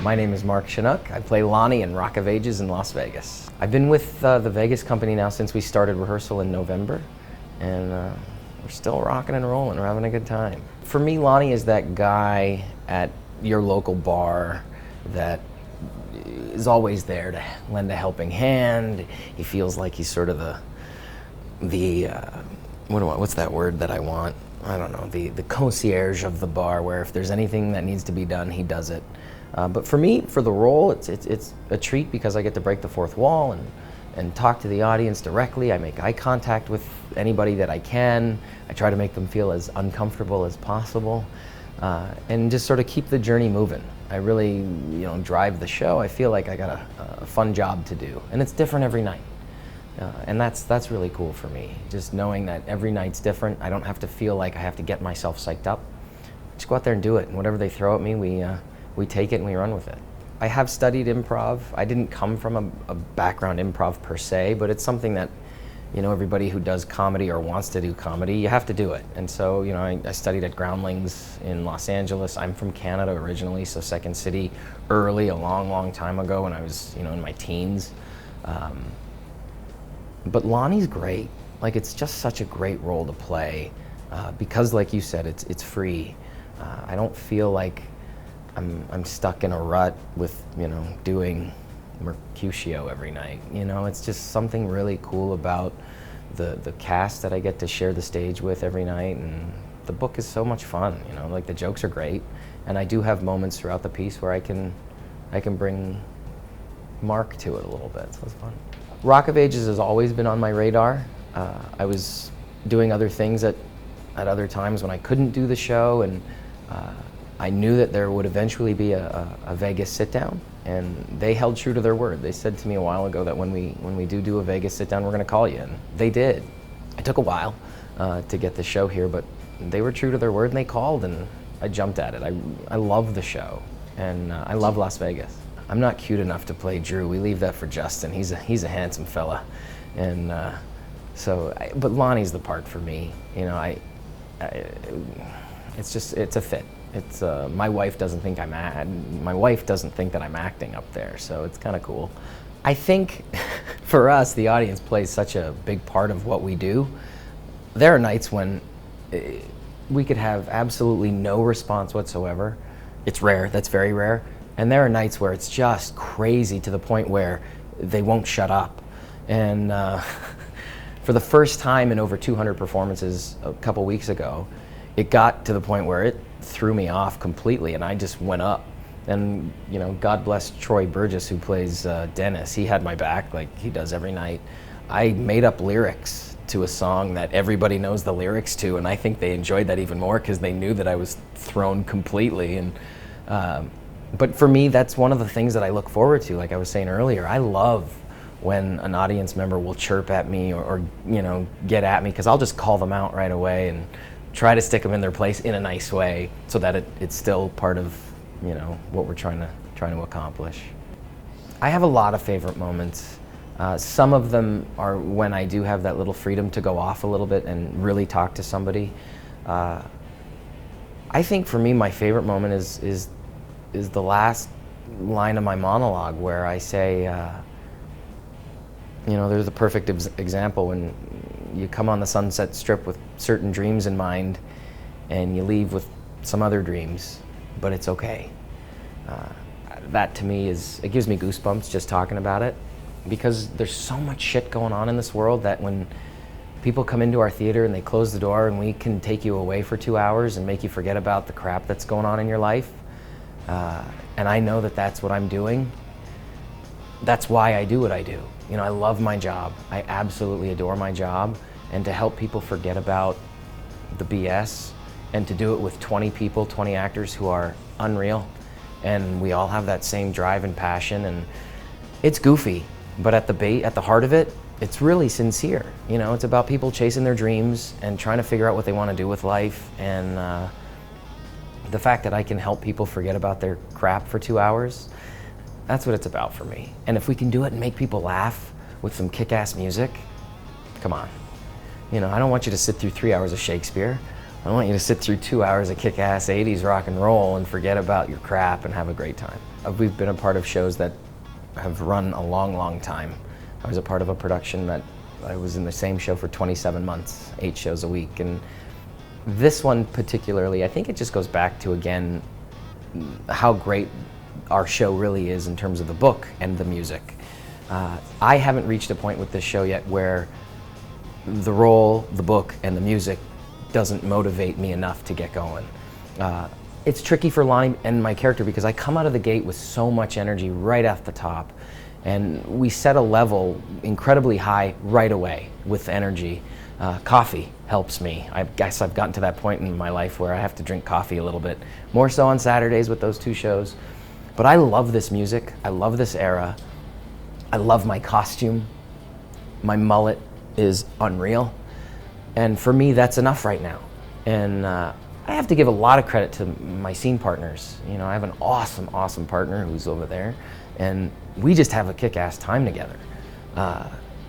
My name is Mark Shunock. I play Lonny in Rock of Ages in Las Vegas. I've been with the Vegas company now since we started rehearsal in November, and we're still rocking and rolling. We're having a good time. For me, Lonny is that guy at your local bar that is always there to lend a helping hand. He feels like he's sort of what's that word that I want? I don't know, the concierge of the bar, where if there's anything that needs to be done, he does it. But for me, for the role, it's a treat because I get to break the fourth wall and talk to the audience directly. I make eye contact with anybody that I can. I try to make them feel as uncomfortable as possible, and just sort of keep the journey moving. I really, drive the show. I feel like I got a fun job to do, and it's different every night. And that's really cool for me. Just knowing that every night's different. I don't have to feel like I have to get myself psyched up. Just go out there and do it, and whatever they throw at me, we take it and we run with it. I have studied improv. I didn't come from a background improv per se, but it's something that, everybody who does comedy or wants to do comedy, you have to do it. And so, I studied at Groundlings in Los Angeles. I'm from Canada originally, so Second City early, a long, long time ago when I was, in my teens. But Lonny's great. Like, it's just such a great role to play because, like you said, it's free. I don't feel like I'm stuck in a rut with, doing Mercutio every night. It's just something really cool about the cast that I get to share the stage with every night, and the book is so much fun. Like, the jokes are great, and I do have moments throughout the piece where I can bring Mark to it a little bit, so it's fun. Rock of Ages has always been on my radar. I was doing other things at other times when I couldn't do the show, and I knew that there would eventually be a Vegas sit-down, and they held true to their word. They said to me a while ago that when we do a Vegas sit-down, we're going to call you, and they did. It took a while to get the show here, but they were true to their word, and they called, and I jumped at it. I love the show, and I love Las Vegas. I'm not cute enough to play Drew. We leave that for Justin. He's a handsome fella, and but Lonny's the part for me. It's a fit. It's my wife doesn't think that I'm acting up there, so it's kind of cool. I think for us, the audience plays such a big part of what we do. There are nights when we could have absolutely no response whatsoever. It's rare. That's very rare. And there are nights where it's just crazy to the point where they won't shut up. And for the first time in over 200 performances a couple weeks ago, it got to the point where it threw me off completely, and I just went up. And God bless Troy Burgess, who plays Dennis. He had my back like he does every night. I made up lyrics to a song that everybody knows the lyrics to, and I think they enjoyed that even more because they knew that I was thrown completely. And but for me, that's one of the things that I look forward to. Like I was saying earlier, I love when an audience member will chirp at me or get at me, because I'll just call them out right away and try to stick them in their place in a nice way so that it's still part of what we're trying to accomplish. I have a lot of favorite moments. Some of them are when I do have that little freedom to go off a little bit and really talk to somebody. I think for me, my favorite moment is the last line of my monologue, where I say, there's a perfect example when you come on the Sunset Strip with certain dreams in mind and you leave with some other dreams, but it's okay. That to me it gives me goosebumps just talking about it, because there's so much shit going on in this world that when people come into our theater and they close the door and we can take you away for 2 hours and make you forget about the crap that's going on in your life, and I know that that's what I'm doing. That's why I do what I do. I love my job. I absolutely adore my job. And to help people forget about the BS, and to do it with 20 people, 20 actors who are unreal, and we all have that same drive and passion, and it's goofy, but at the heart of it, it's really sincere. It's about people chasing their dreams and trying to figure out what they want to do with life, and the fact that I can help people forget about their crap for 2 hours, that's what it's about for me. And if we can do it and make people laugh with some kick-ass music, come on. I don't want you to sit through 3 hours of Shakespeare. I want you to sit through 2 hours of kick-ass 80s rock and roll and forget about your crap and have a great time. We've been a part of shows that have run a long, long time. I was a part of a production that I was in the same show for 27 months, 8 shows a week. And this one particularly, I think it just goes back to, again, how great our show really is in terms of the book and the music. I haven't reached a point with this show yet where the role, the book, and the music doesn't motivate me enough to get going. It's tricky for Lonny and my character because I come out of the gate with so much energy right off the top, and we set a level incredibly high right away with energy. Coffee helps me. I guess I've gotten to that point in my life where I have to drink coffee a little bit, more so on Saturdays with those 2 shows. But I love this music, I love this era, I love my costume, my mullet is unreal, and for me that's enough right now. And I have to give a lot of credit to my scene partners. You know, I have an awesome, awesome partner who's over there, and we just have a kick-ass time together.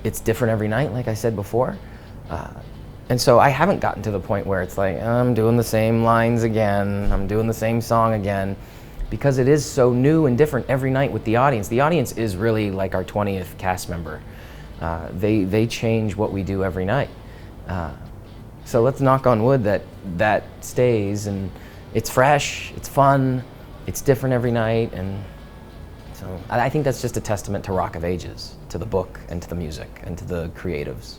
It's different every night, like I said before. And so I haven't gotten to the point where it's like, I'm doing the same lines again, I'm doing the same song again, because it is so new and different every night with the audience. The audience is really like our 20th cast member. They change what we do every night. So let's knock on wood that stays, and it's fresh, it's fun, it's different every night. And so I think that's just a testament to Rock of Ages, to the book and to the music and to the creatives.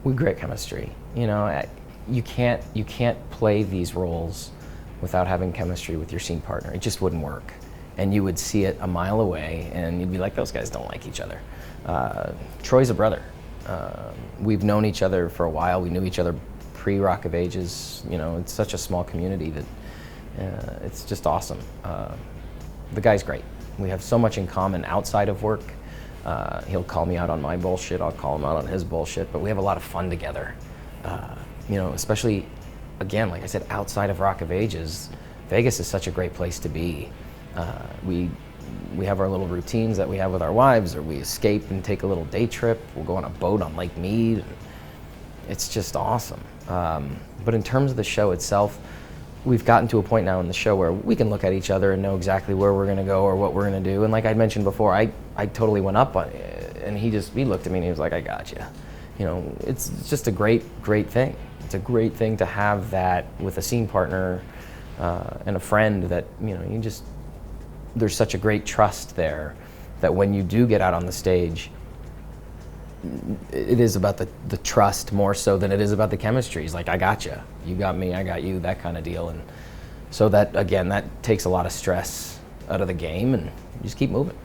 We have great chemistry. You know, you can't play these roles without having chemistry with your scene partner. It just wouldn't work. And you would see it a mile away and you'd be like, those guys don't like each other. Troy's a brother. We've known each other for a while. We knew each other pre-Rock of Ages. You know, it's such a small community that it's just awesome. The guy's great. We have so much in common outside of work. He'll call me out on my bullshit, I'll call him out on his bullshit, but we have a lot of fun together. You know, especially, again, like I said, outside of Rock of Ages, Vegas is such a great place to be. We have our little routines that we have with our wives, or we escape and take a little day trip. We'll go on a boat on Lake Mead. It's just awesome. But in terms of the show itself, we've gotten to a point now in the show where we can look at each other and know exactly where we're going to go or what we're going to do. And like I mentioned before, I totally went up on it, and he looked at me and he was like, I got you. You know, it's just a great thing. It's a great thing to have that with a scene partner and a friend that, you know, there's such a great trust there that when you do get out on the stage, it is about the trust more so than it is about the chemistry. It's like, I got you. You got me, I got you, that kind of deal. And so that, again, that takes a lot of stress out of the game, and you just keep moving.